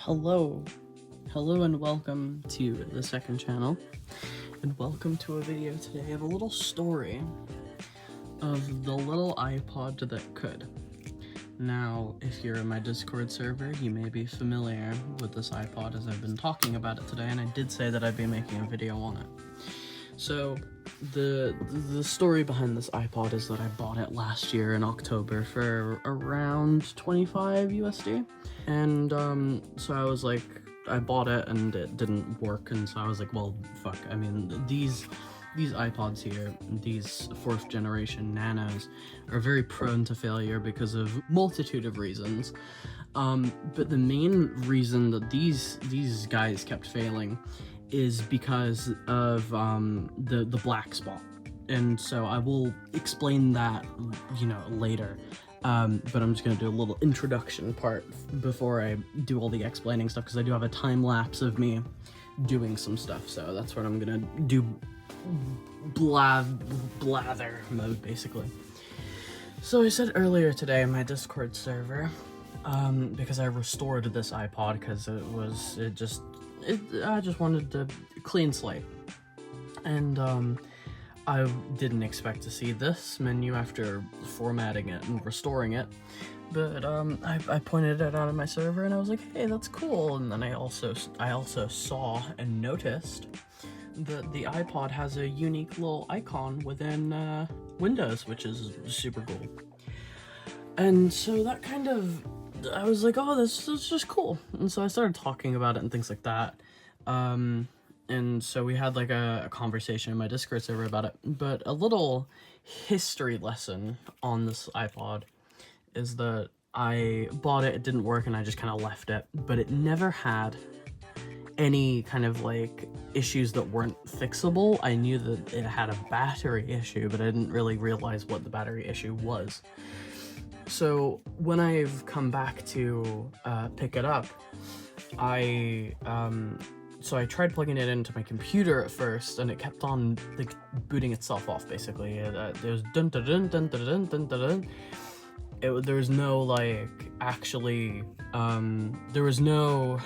Hello and welcome to the second channel, and welcome to a video today of a little story of the little iPod that could. Now, if you're in my Discord server, you may be familiar with this iPod as I've been talking about it today, and I did say that I'd be making a video on it. So, the story behind this iPod is that I bought it last year in October for around 25 USD. And so I was like, I bought it and it didn't work, and so I was like, well, fuck. I mean, these iPods here, these 4th generation Nanos, are very prone to failure because of multitude of reasons. But the main reason that these guys kept failing is because of the black spot, and so I will explain that, later. But I'm just gonna do a little introduction part before I do all the explaining stuff, because I do have a time lapse of me doing some stuff, so that's what I'm gonna do. Blather mode, basically. So I said earlier today in my Discord server, because I restored this iPod because I just wanted to clean slate, and I didn't expect to see this menu after formatting it and restoring it, but I pointed it out on my server and I was like, hey, that's cool. And then I also saw and noticed that the iPod has a unique little icon within Windows, which is super cool. And so that kind of, I was like, oh, this is just cool. And so I started talking about it and things like that. And so we had like a conversation in my Discord server about it. But a little history lesson on this iPod is that I bought it, it didn't work, and I just kind of left it. But it never had any kind of like issues that weren't fixable. I knew that it had a battery issue, but I didn't really realize what the battery issue was. So when I've come back to pick it up, I tried plugging it into my computer at first, and it kept on like booting itself off. Basically, there's dun dun dun dun dun dun dun dun. There was no like actually there was no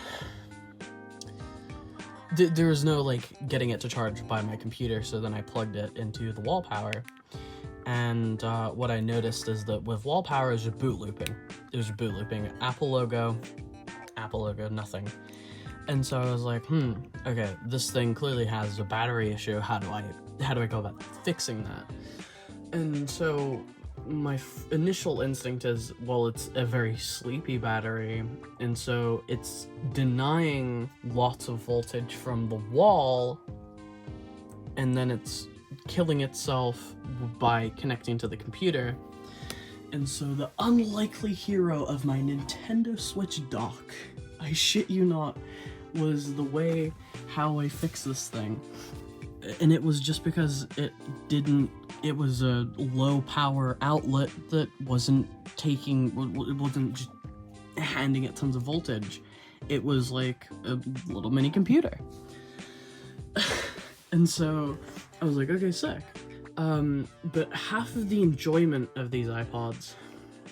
like getting it to charge by my computer. So then I plugged it into the wall power. And what I noticed is that with wall power, it was just boot looping. It was boot looping. Apple logo, nothing. And so I was like, okay, this thing clearly has a battery issue. How do I go about fixing that? And so my initial instinct is, well, it's a very sleepy battery, and so it's denying lots of voltage from the wall, and then it's killing itself by connecting to the computer. And so the unlikely hero of my Nintendo Switch dock, I shit you not, was the way how I fixed this thing. And it was just because it was a low power outlet that wasn't just handing it tons of voltage. It was like a little mini computer. And so I was like, okay, sick. But half of the enjoyment of these iPods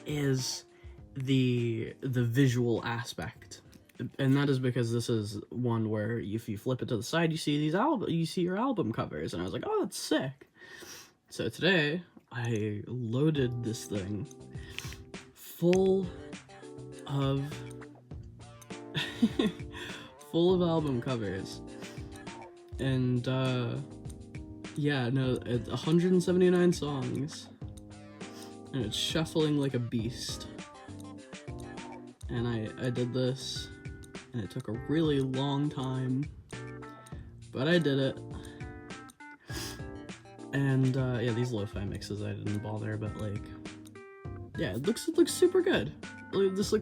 is the visual aspect. And that is because this is one where if you flip it to the side, you see your album covers, and I was like, oh, that's sick. So today I loaded this thing full of album covers, and 179 songs, and it's shuffling like a beast. And I did this, and it took a really long time, but I did it. And these lo-fi mixes I didn't bother, but like, yeah, it looks super good. This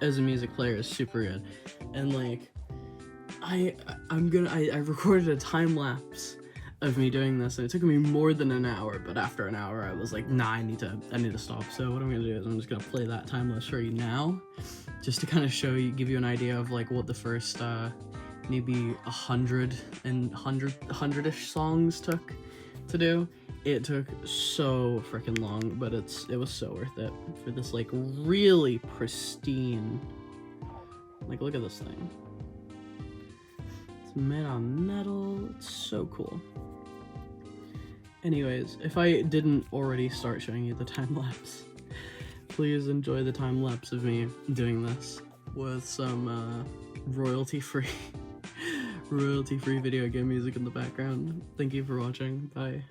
as a music player is super good. And like, I recorded a time lapse of me doing this, and it took me more than an hour, but after an hour I was like, nah, I need to stop. So what I'm gonna do is I'm just gonna play that time lapse for you now, just to kind of give you an idea of like what the first maybe 100-ish songs took to do. It took so freaking long, but it was so worth it for this like really pristine Like, look at this thing. It's made out of metal. It's so cool. Anyways, if I didn't already start showing you the time-lapse, please enjoy the time-lapse of me doing this with some royalty-free video game music in the background. Thank you for watching. Bye.